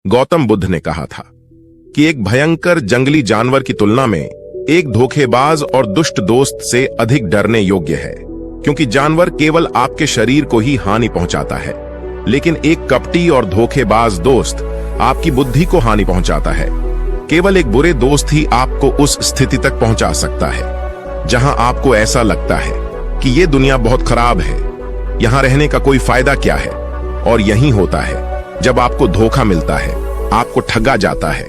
गौतम बुद्ध ने कहा था कि एक भयंकर जंगली जानवर की तुलना में एक धोखेबाज और दुष्ट दोस्त से अधिक डरने योग्य है, क्योंकि जानवर केवल आपके शरीर को ही हानि पहुंचाता है, लेकिन एक कपटी और धोखेबाज दोस्त आपकी बुद्धि को हानि पहुंचाता है। केवल एक बुरे दोस्त ही आपको उस स्थिति तक पहुंचा सकता है जहां आपको ऐसा लगता है कि ये दुनिया बहुत खराब है, यहां रहने का कोई फायदा क्या है। और यही होता है जब आपको धोखा मिलता है, आपको ठगा जाता है,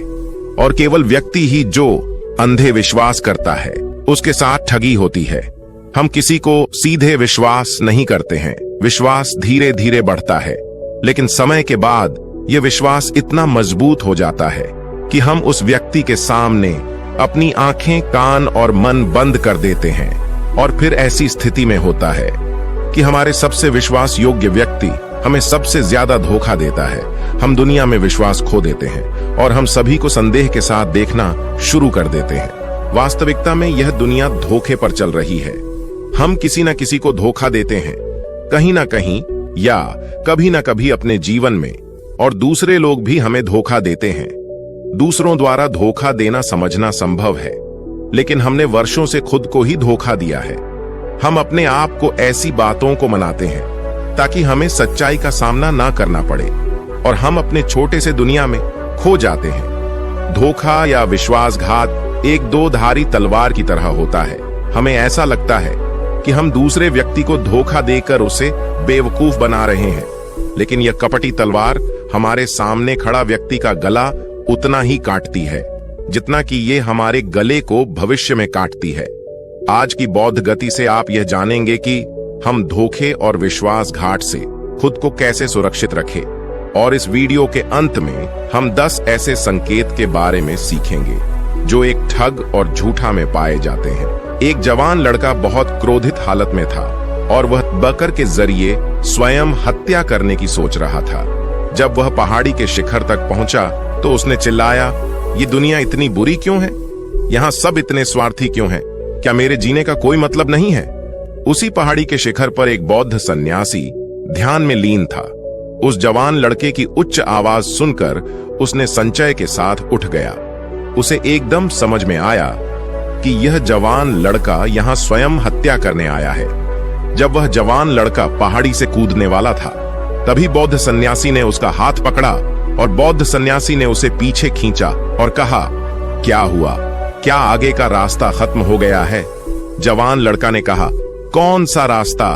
और केवल व्यक्ति ही जो अंधे विश्वास करता है उसके साथ ठगी होती है। हम किसी को सीधे विश्वास नहीं करते हैं, विश्वास धीरे धीरे बढ़ता है, लेकिन समय के बाद यह विश्वास इतना मजबूत हो जाता है कि हम उस व्यक्ति के सामने अपनी आंखें, कान और मन बंद कर देते हैं। और फिर ऐसी स्थिति में होता है कि हमारे सबसे विश्वास योग्य व्यक्ति हमें सबसे ज्यादा धोखा देता है। हम दुनिया में विश्वास खो देते हैं और हम सभी को संदेह के साथ देखना शुरू कर देते हैं। वास्तविकता में यह दुनिया धोखे पर चल रही है। हम किसी न किसी को धोखा देते हैं, कहीं ना कहीं या कभी ना कभी अपने जीवन में, और दूसरे लोग भी हमें धोखा देते हैं। दूसरों द्वारा धोखा देना समझना संभव है, लेकिन हमने वर्षों से खुद को ही धोखा दिया है। हम अपने आप को ऐसी बातों को मनाते हैं ताकि हमें सच्चाई का सामना ना करना पड़े, और हम अपने छोटे से दुनिया में खो जाते हैं। धोखा या विश्वासघात एक दो धारी तलवार की तरह होता है। हमें ऐसा लगता है कि हम दूसरे व्यक्ति को धोखा देकर उसे बेवकूफ बना रहे हैं, लेकिन यह कपटी तलवार हमारे सामने खड़ा व्यक्ति का गला उतना ही काटती है जितना कि ये हमारे गले को भविष्य में काटती है। आज की बौद्ध गति से आप यह जानेंगे कि हम धोखे और विश्वासघात से खुद को कैसे सुरक्षित रखें, और इस वीडियो के अंत में हम 10 ऐसे संकेत के बारे में सीखेंगे जो एक ठग और झूठा में पाए जाते हैं। एक जवान लड़का बहुत क्रोधित हालत में था और वह बकर के जरिए स्वयं हत्या करने की सोच रहा था। जब वह पहाड़ी के शिखर तक पहुंचा तो उसने चिल्लाया, ये दुनिया इतनी बुरी क्यों है? यहाँ सब इतने स्वार्थी क्यों हैं? क्या मेरे जीने का कोई मतलब नहीं है? उसी पहाड़ी के शिखर पर एक बौद्ध सन्यासी ध्यान में लीन था। उस जवान लड़के की उच्च आवाज सुनकर उसने संचय के साथ उठ गया। उसे एकदम समझ में आया कि यह जवान लड़का यहाँ स्वयं हत्या करने आया है। जब वह जवान लड़का पहाड़ी से कूदने वाला था, तभी बौद्ध सन्यासी ने उसका हाथ पकड़ा और बौद्ध सन्यासी ने उसे पीछे खींचा और कहा, क्या हुआ? क्या आगे का रास्ता खत्म हो गया है? जवान लड़का ने कहा, कौन सा रास्ता?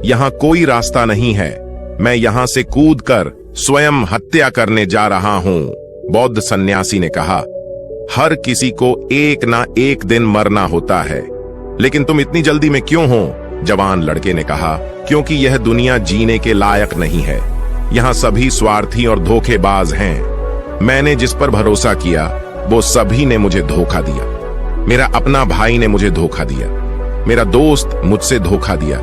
यहाँ कोई रास्ता नहीं है। मैं यहाँ से कूदकर स्वयं हत्या करने जा रहा हूँ। बौद्ध सन्यासी ने कहा, हर किसी को एक ना एक दिन मरना होता है, लेकिन तुम इतनी जल्दी में क्यों हो? जवान लड़के ने कहा, क्योंकि यह दुनिया जीने के लायक नहीं है। यहाँ सभी स्वार्थी और धोखेबाज हैं। मैंने जिस पर भरोसा किया वो सभी ने मुझे धोखा दिया। मेरा अपना भाई ने मुझे धोखा दिया, मेरा दोस्त मुझसे धोखा दिया,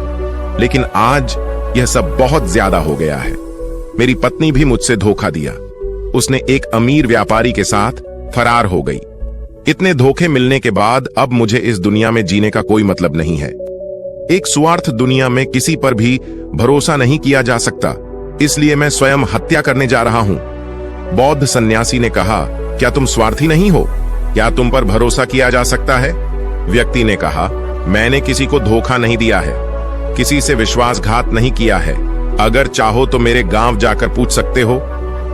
लेकिन आज यह सब बहुत ज्यादा हो गया है। मेरी पत्नी भी मुझसे धोखा दिया। उसने एक अमीर व्यापारी के साथ फरार हो गई। इतने धोखे मिलने के बाद अब मुझे इस दुनिया में जीने का कोई मतलब नहीं है। एक स्वार्थ दुनिया में किसी पर भी भरोसा नहीं किया जा सकता, इसलिए मैं स्वयं हत्या करने जा रहा हूं। बौद्ध सन्यासी ने कहा, क्या तुम स्वार्थी नहीं हो? क्या तुम पर भरोसा किया जा सकता है? व्यक्ति ने कहा, मैंने किसी को धोखा नहीं दिया है, किसी से विश्वासघात नहीं किया है। अगर चाहो तो मेरे गांव जाकर पूछ सकते हो।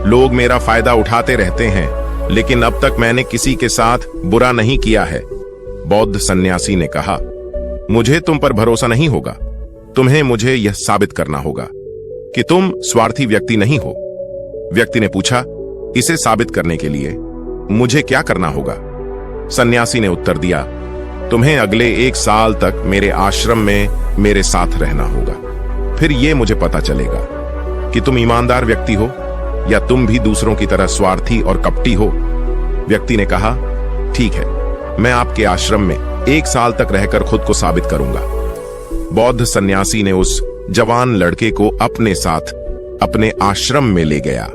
लोग मेरा फायदा उठाते रहते हैं, लेकिन अब तक मैंने किसी के साथ बुरा नहीं किया है। बौद्ध सन्यासी ने कहा, मुझे तुम पर भरोसा नहीं होगा। तुम्हें मुझे यह साबित करना होगा कि तुम स्वार्थी व्यक्ति नहीं हो। व्यक्ति ने पूछा, इसे साबित करने के लिए मुझे क्या करना होगा? सन्यासी ने उत्तर दिया, तुम्हें अगले 1 साल तक मेरे आश्रम में मेरे साथ रहना होगा। फिर ये मुझे पता चलेगा कि तुम ईमानदार व्यक्ति हो या तुम भी दूसरों की तरह स्वार्थी और कपटी हो। व्यक्ति ने कहा, ठीक है, मैं आपके आश्रम में 1 साल तक रहकर खुद को साबित करूंगा। बौद्ध सन्यासी ने उस जवान लड़के को अपने साथ अपने आश्रम में ले गया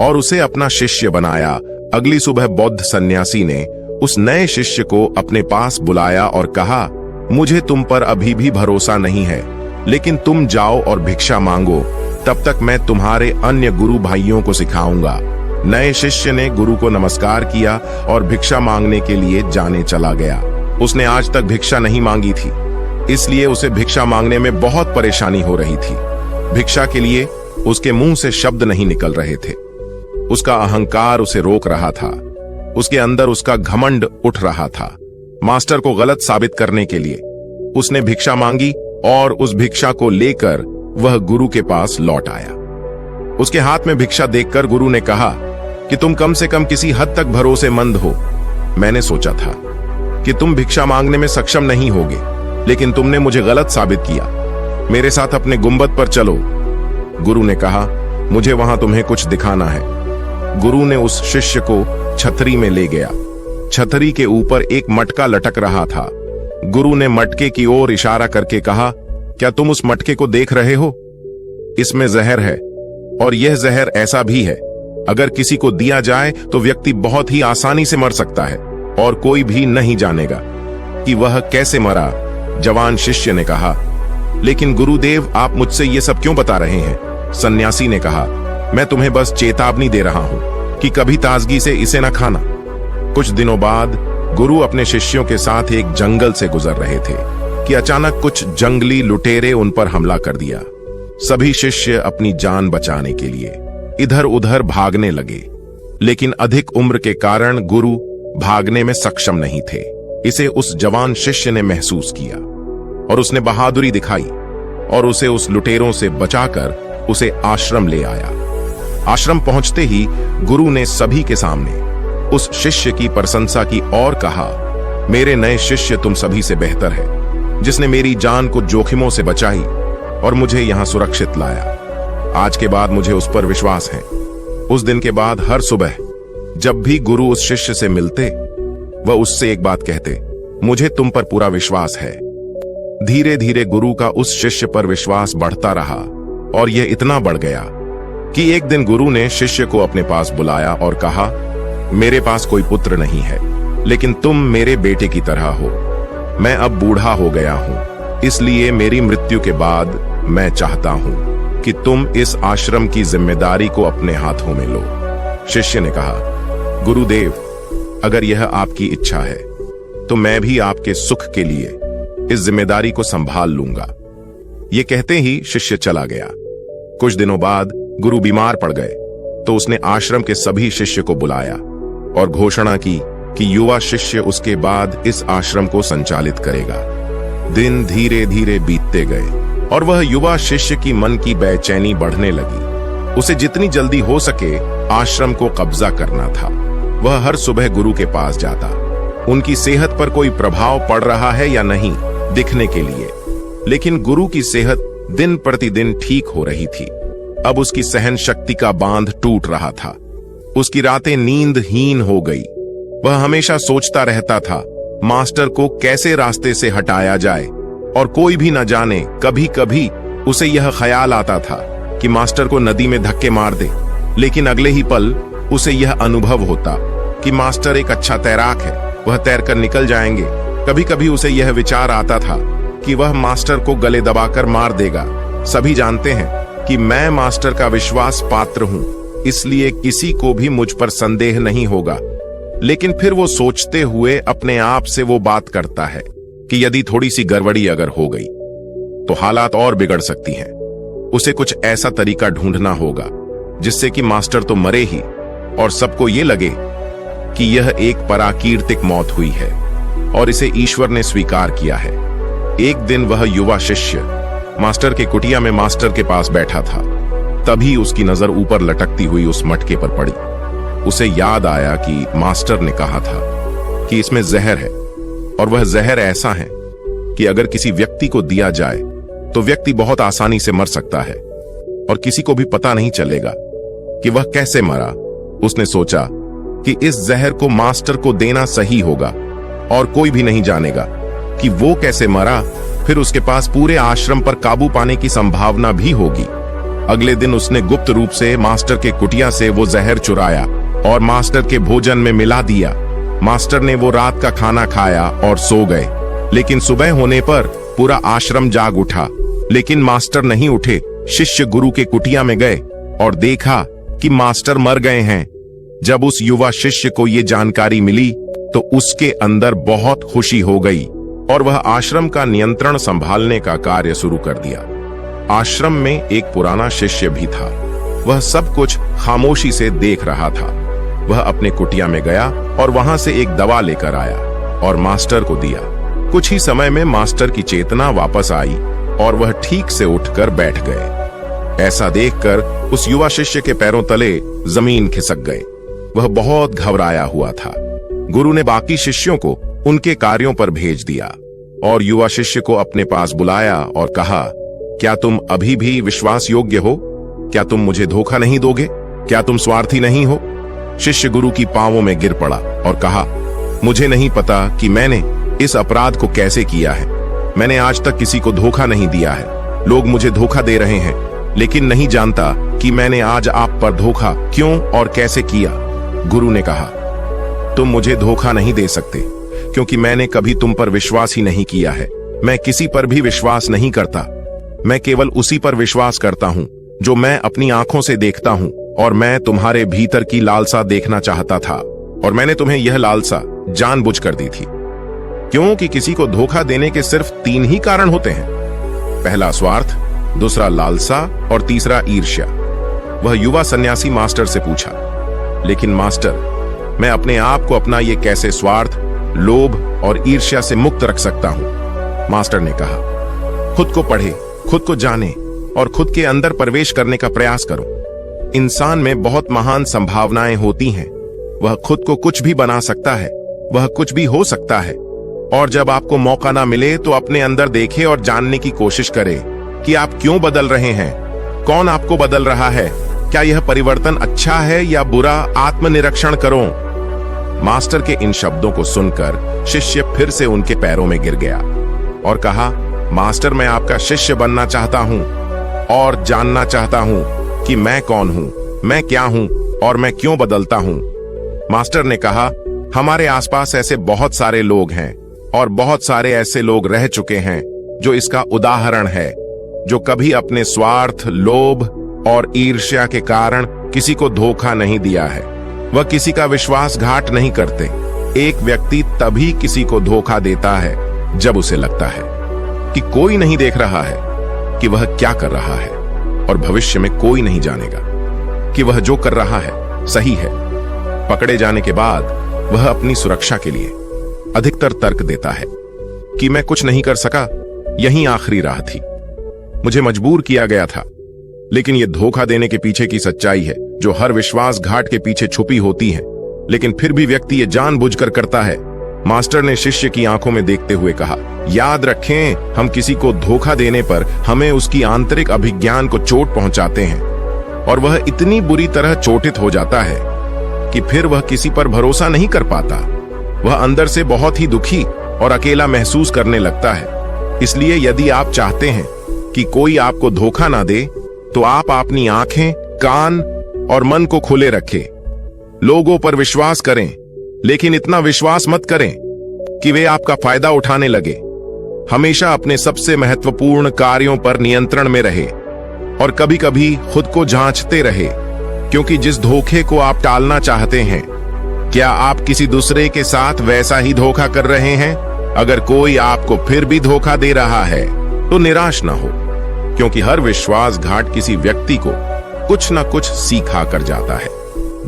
और उसे अपना शिष्य बनाया। अगली सुबह बौद्ध सन्यासी ने उस नए शिष्य को अपने पास बुलाया और कहा, मुझे तुम पर अभी भी भरोसा नहीं है, लेकिन तुम जाओ और भिक्षा मांगो, तब तक मैं तुम्हारे अन्य गुरु भाइयों को सिखाऊंगा। नए शिष्य ने गुरु को नमस्कार किया और भिक्षा मांगने के लिए जाने चला गया। उसने आज तक भिक्षा नहीं मांगी थी, इसलिए उसे भिक्षा मांगने में बहुत परेशानी हो रही थी। भिक्षा के लिए उसके मुंह से शब्द नहीं निकल रहे थे। उसका अहंकार उसे रोक रहा था। उसके अंदर उसका घमंड उठ रहा था। मास्टर को गलत साबित करने के लिए उसने भिक्षा मांगी और उस भिक्षा को लेकर वह गुरु के पास लौट आया। उसके हाथ में भिक्षा देखकर गुरु ने कहा कि तुम कम से कम किसी हद तक भरोसेमंद हो। मैंने सोचा था कि तुम भिक्षा मांगने में सक्षम नहीं होगे, लेकिन तुमने मुझे गलत साबित किया। मेरे साथ अपने गुंबद पर चलो। गुरु ने कहा, मुझे वहां तुम्हें कुछ दिखाना है। गुरु ने उस शिष्य को छतरी में ले गया। छतरी के ऊपर एक मटका लटक रहा था। गुरु ने मटके की ओर इशारा करके कहा, क्या तुम उस मटके को देख रहे हो? इसमें जहर है, और यह जहर ऐसा भी है, अगर किसी को दिया जाए तो व्यक्ति बहुत ही आसानी से मर सकता है और कोई भी नहीं जानेगा कि वह कैसे मरा। जवान शिष्य ने कहा, लेकिन गुरुदेव, आप मुझसे यह सब क्यों बता रहे हैं? सन्यासी ने कहा, मैं तुम्हें बस चेतावनी दे रहा हूं कि कभी ताजगी से इसे न खाना। कुछ दिनों बाद गुरु अपने शिष्यों के साथ एक जंगल से गुजर रहे थे कि अचानक कुछ जंगली लुटेरे उन पर हमला कर दिया। सभी शिष्य अपनी जान बचाने के लिए इधर उधर भागने लगे, लेकिन अधिक उम्र के कारण गुरु भागने में सक्षम नहीं थे। इसे उस जवान शिष्य ने महसूस किया और उसने बहादुरी दिखाई और उसे उस लुटेरों से बचाकर उसे आश्रम ले आया। आश्रम पहुंचते ही गुरु ने सभी के सामने उस शिष्य की प्रशंसा की और कहा, मेरे नए शिष्य, तुम सभी से बेहतर है, जिसने मेरी जान को जोखिमों से बचाई और मुझे यहां सुरक्षित लाया। आज के बाद मुझे उस पर विश्वास है। उस दिन के बाद हर सुबह जब भी गुरु उस शिष्य से मिलते, वह उससे एक बात कहते, मुझे तुम पर पूरा विश्वास है। धीरे धीरे गुरु का उस शिष्य पर विश्वास बढ़ता रहा और यह इतना बढ़ गया कि एक दिन गुरु ने शिष्य को अपने पास बुलाया और कहा, मेरे पास कोई पुत्र नहीं है, लेकिन तुम मेरे बेटे की तरह हो। मैं अब बूढ़ा हो गया हूं, इसलिए मेरी मृत्यु के बाद मैं चाहता हूं कि तुम इस आश्रम की जिम्मेदारी को अपने हाथों में लो। शिष्य ने कहा, गुरुदेव, अगर यह आपकी इच्छा है तो मैं भी आपके सुख के लिए इस जिम्मेदारी को संभाल लूंगा। यह कहते ही शिष्य चला गया। कुछ दिनों बाद गुरु बीमार पड़ गए तो उसने आश्रम के सभी शिष्य को बुलाया और घोषणा की कि युवा शिष्य उसके बाद इस आश्रम को संचालित करेगा। दिन धीरे धीरे बीतते गए और वह युवा शिष्य की मन की बेचैनी बढ़ने लगी। उसे जितनी जल्दी हो सके आश्रम को कब्जा करना था। वह हर सुबह गुरु के पास जाता, उनकी सेहत पर कोई प्रभाव पड़ रहा है या नहीं दिखने के लिए, लेकिन गुरु की सेहत दिन प्रतिदिन ठीक हो रही थी। अब उसकी सहन शक्ति का बांध टूट रहा था। उसकी रातें नींदहीन हो गई। वह हमेशा सोचता रहता था मास्टर को कैसे रास्ते से हटाया जाए, और कोई भी न जाने, कभी कभी उसे यह ख्याल आता था कि मास्टर को नदी में धक्के मार दे, लेकिन अगले ही पल उसे यह अनुभव होता कि मास्टर एक अच्छा तैराक है, वह तैरकर निकल जाएंगे। कभी कभी उसे यह विचार आता था कि वह मास्टर को गले दबाकर मार देगा। सभी जानते हैं कि मैं मास्टर का विश्वास पात्र हूं, इसलिए किसी को भी मुझ पर संदेह नहीं होगा। लेकिन फिर वो सोचते हुए अपने आप से वो बात करता है कि यदि थोड़ी सी गड़बड़ी अगर हो गई तो हालात और बिगड़ सकती हैं। उसे कुछ ऐसा तरीका ढूंढना होगा जिससे कि मास्टर तो मरे ही और सबको ये लगे कि यह एक पराकीर्तिक मौत हुई है और इसे ईश्वर ने स्वीकार किया है। एक दिन वह युवा शिष्य मास्टर के कुटिया में मास्टर के पास बैठा था। तभी उसकी नजर ऊपर लटकती हुई उस मटके पर पड़ी। उसे याद आया कि मास्टर ने कहा था कि इसमें जहर है, और वह जहर ऐसा है कि अगर किसी व्यक्ति को दिया जाए तो व्यक्ति बहुत आसानी से मर सकता है और किसी को भी पता नहीं चलेगा कि वह कैसे मरा। उसने सोचा कि इस जहर को मास्टर को देना सही होगा और कोई भी नहीं जानेगा कि वो कैसे मरा। फिर उसके पास पूरे आश्रम पर काबू पाने की संभावना भी होगी। अगले दिन उसने गुप्त रूप से मास्टर के कुटिया से वो जहर चुराया और मास्टर के भोजन में मिला दिया। मास्टर ने वो रात का खाना खाया और सो गए, लेकिन सुबह होने पर पूरा आश्रम जाग उठा, लेकिन मास्टर नहीं उठे। शिष्य गुरु के कुटिया में गए और देखा कि मास्टर मर गए हैं। जब उस युवा शिष्य को ये जानकारी मिली तो उसके अंदर बहुत खुशी हो गई और वह आश्रम का नियंत्रण संभालने का कार्य शुरू कर दिया। आश्रम में एक पुराना शिष्य भी था। वह सब कुछ खामोशी से देख रहा था। वह अपने कुटिया में गया और वहां से एक दवा लेकर आया और मास्टर को दिया। कुछ ही समय में मास्टर की चेतना वापस आई और वह ठीक से उठकर बैठ गए। ऐसा देखकर उस युवा शिष्य के पैरों तले जमीन खिसक गए। वह बहुत घबराया हुआ था। गुरु ने बाकी शिष्यों को उनके कार्यों पर भेज दिया और युवा शिष्य को अपने पास बुलाया और कहा, क्या तुम अभी भी विश्वास योग्य हो? क्या तुम मुझे धोखा नहीं दोगे? क्या तुम स्वार्थी नहीं हो? शिष्य गुरु की पांवों में गिर पड़ा और कहा, मुझे नहीं पता कि मैंने इस अपराध को कैसे किया है। मैंने आज तक किसी को धोखा नहीं दिया है। लोग मुझे धोखा दे रहे हैं, लेकिन नहीं जानता कि मैंने आज आप पर धोखा क्यों और कैसे किया। गुरु ने कहा, तुम मुझे धोखा नहीं दे सकते क्योंकि मैंने कभी तुम पर विश्वास ही नहीं किया है। मैं किसी पर भी विश्वास नहीं करता। मैं केवल उसी पर विश्वास करता हूं जो मैं अपनी आंखों से देखता हूं, और मैं तुम्हारे भीतर की लालसा देखना चाहता था और मैंने तुम्हें यह लालसा जानबूझकर दी थी। क्योंकि किसी को धोखा देने के सिर्फ 3 ही कारण होते हैं। पहला स्वार्थ, दूसरा लालसा और तीसरा ईर्ष्या। वह युवा सन्यासी मास्टर से पूछा, लेकिन मास्टर, मैं अपने आप को अपना ये कैसे स्वार्थ, लोभ और ईर्ष्या से मुक्त रख सकता हूं? मास्टर ने कहा, खुद को पढ़े, खुद को जाने और खुद के अंदर प्रवेश करने का प्रयास करो। इंसान में बहुत महान संभावनाएं होती हैं। वह खुद को कुछ भी बना सकता है, वह कुछ भी हो सकता है। और जब आपको मौका ना मिले तो अपने अंदर देखे और जानने की कोशिश करे कि आप क्यों बदल रहे हैं, कौन आपको बदल रहा है, क्या यह परिवर्तन अच्छा है या बुरा, आत्मनिरीक्षण करो। मास्टर के इन शब्दों को सुनकर शिष्य फिर से उनके पैरों में गिर गया और कहा, मास्टर, मैं आपका शिष्य बनना चाहता हूं और जानना चाहता हूं कि मैं कौन हूं, मैं क्या हूं और मैं क्यों बदलता हूं। मास्टर ने कहा, हमारे आसपास ऐसे बहुत सारे लोग हैं और बहुत सारे ऐसे लोग रह चुके हैं जो इसका उदाहरण है, जो कभी अपने स्वार्थ, लोभ और ईर्ष्या के कारण किसी को धोखा नहीं दिया है। वह किसी का विश्वासघात नहीं करते। एक व्यक्ति तभी किसी को धोखा देता है जब उसे लगता है कि कोई नहीं देख रहा है कि वह क्या कर रहा है, और भविष्य में कोई नहीं जानेगा कि वह जो कर रहा है सही है। पकड़े जाने के बाद वह अपनी सुरक्षा के लिए अधिकतर तर्क देता है कि मैं कुछ नहीं कर सका, यही आखिरी राह थी, मुझे मजबूर किया गया था। लेकिन यह धोखा देने के पीछे की सच्चाई है जो हर विश्वासघात के पीछे छुपी होती है, लेकिन फिर भी व्यक्ति ये जानबूझकर करता है। मास्टर ने शिष्य की आंखों में देखते हुए कहा, याद रखें, हम किसी को धोखा देने पर हमें उसकी आंतरिक अभिज्ञान को चोट पहुंचाते हैं और वह इतनी बुरी तरह चोटित हो जाता है कि फिर वह किसी पर भरोसा नहीं कर पाता। वह अंदर से बहुत ही दुखी और अकेला महसूस करने लगता है। इसलिए यदि आप चाहते हैं कि कोई आपको धोखा ना दे तो आप अपनी आंखें, कान और मन को खुले रखें। लोगों पर विश्वास करें, लेकिन इतना विश्वास मत करें कि वे आपका फायदा उठाने लगे। हमेशा अपने सबसे महत्वपूर्ण कार्यों पर नियंत्रण में रहे और कभी कभी खुद को जांचते रहे, क्योंकि जिस धोखे को आप टालना चाहते हैं, क्या आप किसी दूसरे के साथ वैसा ही धोखा कर रहे हैं? अगर कोई आपको फिर भी धोखा दे रहा है तो निराश ना हो, क्योंकि हर विश्वासघात किसी व्यक्ति को कुछ न कुछ सिखा कर जाता है।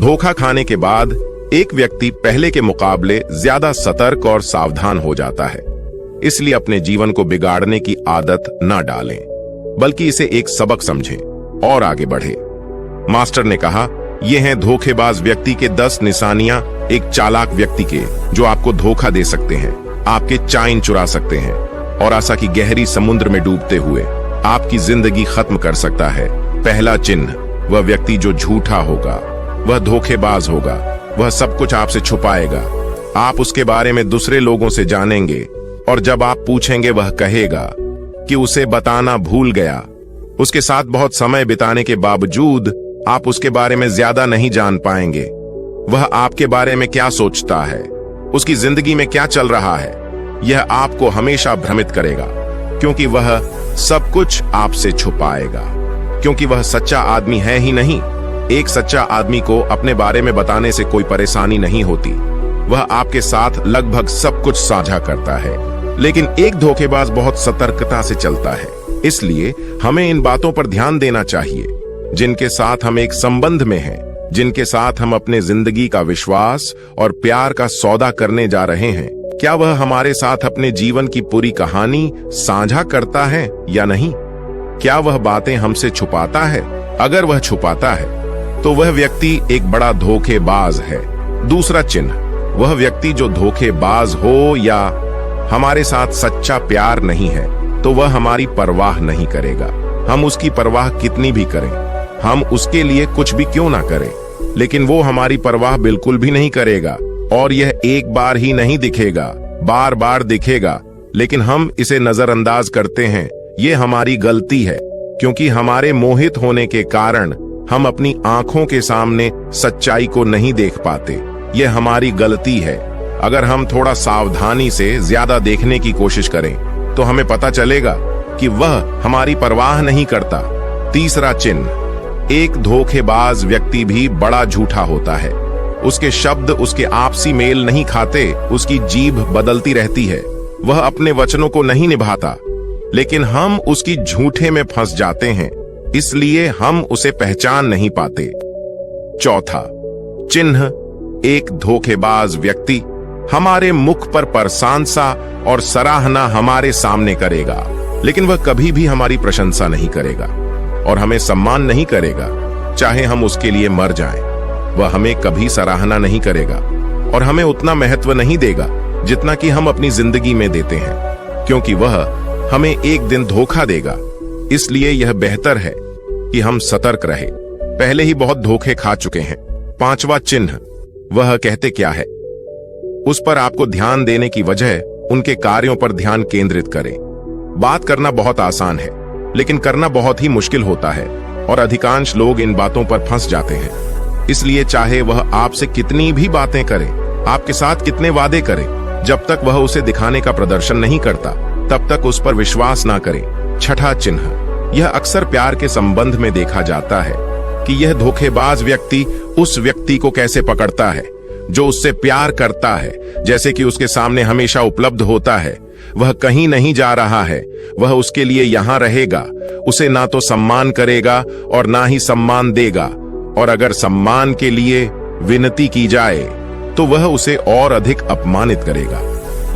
धोखा खाने के बाद एक व्यक्ति पहले के मुकाबले ज्यादा सतर्क और सावधान हो जाता है। इसलिए अपने जीवन को बिगाड़ने की आदत न डालें, बल्कि इसे एक सबक समझें और आगे बढ़े। मास्टर ने कहा, ये हैं धोखेबाज व्यक्ति के 10 निशानियां एक चालाक व्यक्ति के, जो आपको धोखा दे सकते हैं, आपके चैन चुरा सकते हैं और आशा की गहरी समुद्र में डूबते हुए आपकी जिंदगी खत्म कर सकता है। पहला चिन्ह, वह व्यक्ति जो झूठा होगा, वह धोखेबाज होगा, वह सब कुछ आपसे छुपाएगा। आप उसके बारे में दूसरे लोगों से जानेंगे और जब आप पूछेंगे वह कहेगा कि उसे बताना भूल गया। उसके साथ बहुत समय बिताने के बावजूद आप उसके बारे में ज्यादा नहीं जान पाएंगे। वह आपके बारे में क्या सोचता है, उसकी जिंदगी में क्या चल रहा है, यह आपको हमेशा भ्रमित करेगा, क्योंकि वह सब कुछ आपसे छुपाएगा, क्योंकि वह सच्चा आदमी है ही नहीं। एक सच्चा आदमी को अपने बारे में बताने से कोई परेशानी नहीं होती। वह आपके साथ लगभग सब कुछ साझा करता है। लेकिन एक धोखेबाज बहुत सतर्कता से चलता है। इसलिए हमें इन बातों पर ध्यान देना चाहिए, जिनके साथ हम एक संबंध में हैं, जिनके साथ हम अपने जिंदगी का विश्वास और प्यार का सौदा करने जा रहे हैं। क्या वह हमारे साथ अपने जीवन की पूरी कहानी साझा करता है या नहीं? क्या वह बातें हमसे छुपाता है? अगर वह छुपाता है तो वह व्यक्ति एक बड़ा धोखेबाज है। दूसरा चिन्ह, वह व्यक्ति जो धोखेबाज हो या हमारे साथ सच्चा प्यार नहीं है तो वह हमारी परवाह नहीं करेगा। हम उसकी परवाह कितनी भी करें, हम उसके लिए कुछ भी क्यों ना करें, लेकिन वो हमारी परवाह बिल्कुल भी नहीं करेगा। और यह एक बार ही नहीं दिखेगा, बार बार दिखेगा, लेकिन हम इसे नजरअंदाज करते हैं। ये हमारी गलती है, क्योंकि हमारे मोहित होने के कारण हम अपनी आंखों के सामने सच्चाई को नहीं देख पाते। यह हमारी गलती है। अगर हम थोड़ा सावधानी से ज्यादा देखने की कोशिश करें तो हमें पता चलेगा कि वह हमारी परवाह नहीं करता। तीसरा चिन्ह, एक धोखेबाज व्यक्ति भी बड़ा झूठा होता है। उसके शब्द उसके आपसी मेल नहीं खाते, उसकी जीभ बदलती रहती है। वह अपने वचनों को नहीं निभाता, लेकिन हम उसकी झूठे में फंस जाते हैं, इसलिए हम उसे पहचान नहीं पाते। चौथा चिन्ह, एक धोखेबाज व्यक्ति हमारे मुख पर प्रशंसा और सराहना हमारे सामने करेगा, लेकिन वह कभी भी हमारी प्रशंसा नहीं करेगा और हमें सम्मान नहीं करेगा, चाहे हम उसके लिए मर जाएं। वह हमें कभी सराहना नहीं करेगा और हमें उतना महत्व नहीं देगा जितना कि हम अपनी जिंदगी में देते हैं, क्योंकि वह हमें एक दिन धोखा देगा। इसलिए यह बेहतर है कि हम सतर्क रहे, पहले ही बहुत धोखे खा चुके हैं। पांचवा चिन्ह, वह कहते क्या है, उस पर आपको ध्यान देने की वजह उनके कार्यों पर ध्यान केंद्रित करें। बात करना बहुत आसान है, लेकिन करना बहुत ही मुश्किल होता है और अधिकांश लोग इन बातों पर फंस जाते हैं। इसलिए चाहे वह आपसे कितनी भी बातें करे, आपके साथ कितने वादे करे, जब तक वह उसे दिखाने का प्रदर्शन नहीं करता तब तक उस पर विश्वास ना करें। छठा चिन्ह, यह अक्सर प्यार के संबंध में देखा जाता है कि यह धोखेबाज व्यक्ति उस व्यक्ति को कैसे पकड़ता है जो उससे प्यार करता है, जैसे कि उसके सामने हमेशा उपलब्ध होता है। वह कहीं नहीं जा रहा है, वह उसके लिए यहां रहेगा। उसे ना तो सम्मान करेगा और ना ही सम्मान देगा, और अगर सम्मान के लिए विनती की जाए तो वह उसे और अधिक अपमानित करेगा।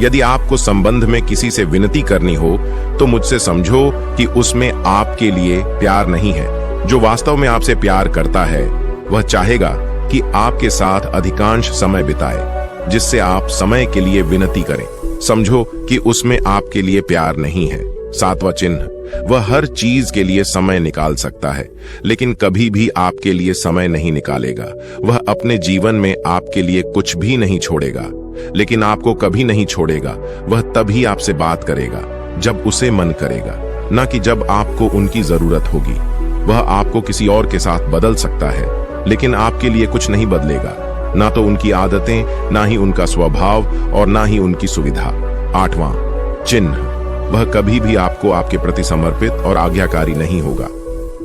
यदि आपको संबंध में किसी से विनती करनी हो तो मुझसे समझो कि उसमें आपके लिए प्यार नहीं है। जो वास्तव में आपसे प्यार करता है वह चाहेगा कि आपके साथ अधिकांश समय बिताए, जिससे आप समय के लिए विनती करें। समझो कि उसमें आपके लिए प्यार नहीं है। सातवां चिन्ह, वह हर चीज के लिए समय निकाल सकता है, लेकिन कभी भी आपके लिए समय नहीं निकालेगा। वह अपने जीवन में आपके लिए कुछ भी नहीं छोड़ेगा, लेकिन आपको कभी नहीं छोड़ेगा। वह तभी आपसे बात करेगा जब उसे मन करेगा, ना कि जब आपको उनकी जरूरत होगी। वह आपको किसी और के साथ बदल सकता है, लेकिन आपके लिए कुछ नहीं बदलेगा, ना तो उनकी आदतें, ना ही उनका स्वभाव और ना ही उनकी सुविधा। आठवां चिन्ह, वह कभी भी आपको आपके प्रति समर्पित और आज्ञाकारी नहीं होगा।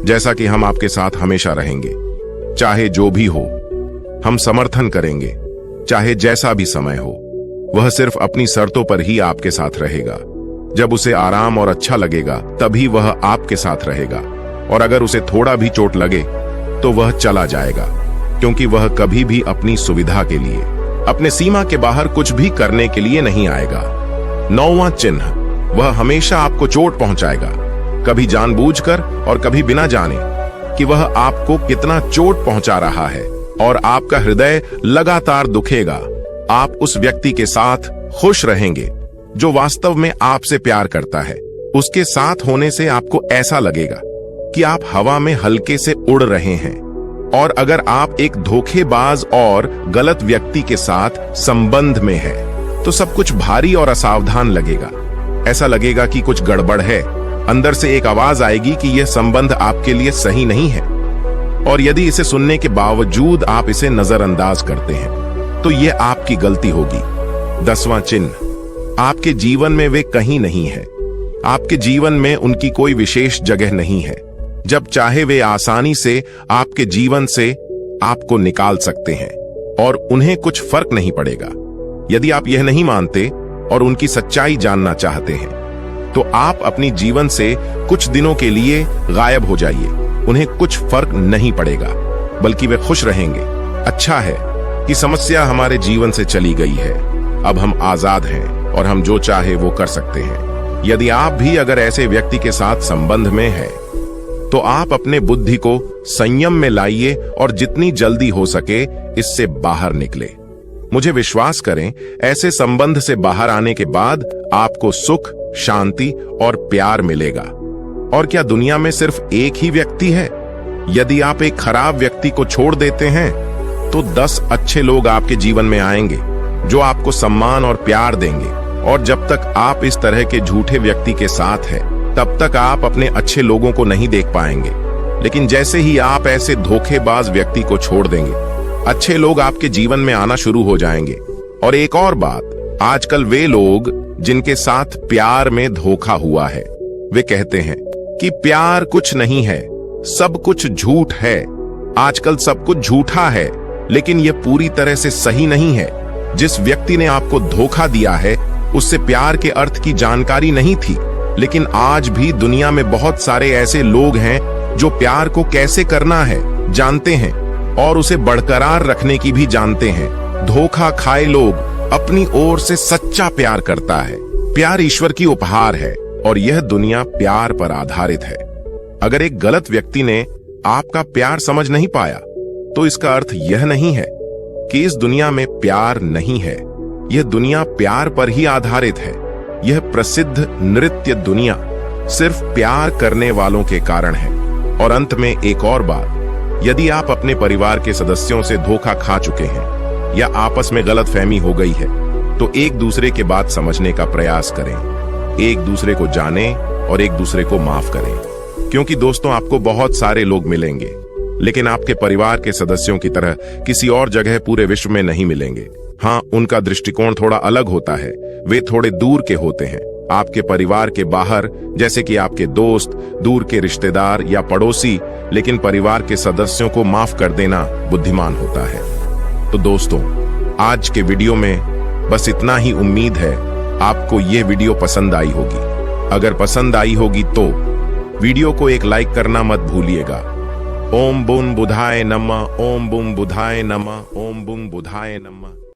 जैसा कि हम आपके साथ हमेशा रहेंगे, चाहे जो भी हो, हम समर्थन करेंगे, चाहे जैसा भी समय हो। वह सिर्फ अपनी शर्तों पर ही आपके साथ रहेगा। जब उसे आराम और अच्छा लगेगा तभी वह आपके साथ रहेगा, और अगर उसे थोड़ा भी चोट लगे तो वह चला जाएगा, क्योंकि वह कभी भी अपनी सुविधा के लिए, अपने सीमा के बाहर कुछ भी करने के लिए नहीं आएगा। नौवां चिन्ह, वह हमेशा आपको चोट पहुंचाएगा, कभी जानबूझकर और कभी बिना जाने कि वह आपको कितना चोट पहुंचा रहा है, और आपका हृदय लगातार दुखेगा। आप उस व्यक्ति के साथ खुश रहेंगे जो वास्तव में आपसे प्यार करता है। उसके साथ होने से आपको ऐसा लगेगा कि आप हवा में हल्के से उड़ रहे हैं। और अगर आप एक धोखेबाज और गलत व्यक्ति के साथ संबंध में हैं, तो सब कुछ भारी और असावधान लगेगा। ऐसा लगेगा कि कुछ गड़बड़ है। अंदर से एक आवाज आएगी कि यह संबंध आपके लिए सही नहीं है, और यदि इसे सुनने के बावजूद आप इसे नजरअंदाज करते हैं तो यह आपकी गलती होगी। 10वां चिन्ह, आपके जीवन में वे कहीं नहीं है। आपके जीवन में उनकी कोई विशेष जगह नहीं है। जब चाहे वे आसानी से आपके जीवन से आपको निकाल सकते हैं और उन्हें कुछ फर्क नहीं पड़ेगा। यदि आप यह नहीं मानते और उनकी सच्चाई जानना चाहते हैं तो आप अपनी जीवन से कुछ दिनों के लिए गायब हो जाइए। उन्हें कुछ फर्क नहीं पड़ेगा, बल्कि वे खुश रहेंगे। अच्छा है कि समस्या हमारे जीवन से चली गई है। अब हम आजाद हैं और हम जो चाहे वो कर सकते हैं। यदि आप भी अगर ऐसे व्यक्ति के साथ संबंध में हैं तो आप अपने बुद्धि को संयम में लाइए और जितनी जल्दी हो सके इससे बाहर निकले। मुझे विश्वास करें, ऐसे संबंध से बाहर आने के बाद आपको सुख, शांति और प्यार मिलेगा। और क्या दुनिया में सिर्फ एक ही व्यक्ति है? यदि आप एक खराब व्यक्ति को छोड़ देते हैं तो 10 अच्छे लोग आपके जीवन में आएंगे जो आपको सम्मान और प्यार देंगे। और जब तक आप इस तरह के झूठे व्यक्ति के साथ हैं तब तक आप अपने अच्छे लोगों को नहीं देख पाएंगे। लेकिन जैसे ही आप ऐसे धोखेबाज व्यक्ति को छोड़ देंगे, अच्छे लोग आपके जीवन में आना शुरू हो जाएंगे। और एक और बात, आजकल वे लोग जिनके साथ प्यार में धोखा हुआ है वे कहते हैं कि प्यार कुछ नहीं है, सब कुछ झूठ है। आजकल सब कुछ झूठा है, लेकिन यह पूरी तरह से सही नहीं है। जिस व्यक्ति ने आपको धोखा दिया है उससे प्यार के अर्थ की जानकारी नहीं थी। लेकिन आज भी दुनिया में बहुत सारे ऐसे लोग हैं जो प्यार को कैसे करना है जानते हैं और उसे बरकरार रखने की भी जानते हैं। धोखा खाए लोग अपनी ओर से सच्चा प्यार करता है। प्यार ईश्वर की उपहार है और यह दुनिया प्यार पर आधारित है। अगर एक गलत व्यक्ति ने आपका प्यार समझ नहीं पाया तो इसका अर्थ यह नहीं है कि इस दुनिया में प्यार नहीं है। यह दुनिया प्यार पर ही आधारित है। यह प्रसिद्ध नृत्य दुनिया सिर्फ प्यार करने वालों के कारण है। और अंत में एक और बात, यदि आप अपने परिवार के सदस्यों से धोखा खा चुके हैं या आपस में गलतफहमी हो गई है तो एक दूसरे के बात समझने का प्रयास करें। एक दूसरे को जानें और एक दूसरे को माफ करें। क्योंकि दोस्तों, आपको बहुत सारे लोग मिलेंगे लेकिन आपके परिवार के सदस्यों की तरह किसी और जगह पूरे विश्व में नहीं मिलेंगे। हाँ, उनका दृष्टिकोण थोड़ा अलग होता है, वे थोड़े दूर के होते हैं, आपके परिवार के बाहर, जैसे कि आपके दोस्त, दूर के रिश्तेदार या पड़ोसी। लेकिन परिवार के सदस्यों को माफ कर देना बुद्धिमान होता है। तो दोस्तों, आज के वीडियो में बस इतना ही। उम्मीद है आपको यह वीडियो पसंद आई होगी। अगर पसंद आई होगी तो वीडियो को एक लाइक करना मत भूलिएगा। ओम बुम बुधाय नमः, ओम बुम बुधाय नमः, ओम बुम बुधाय नमः।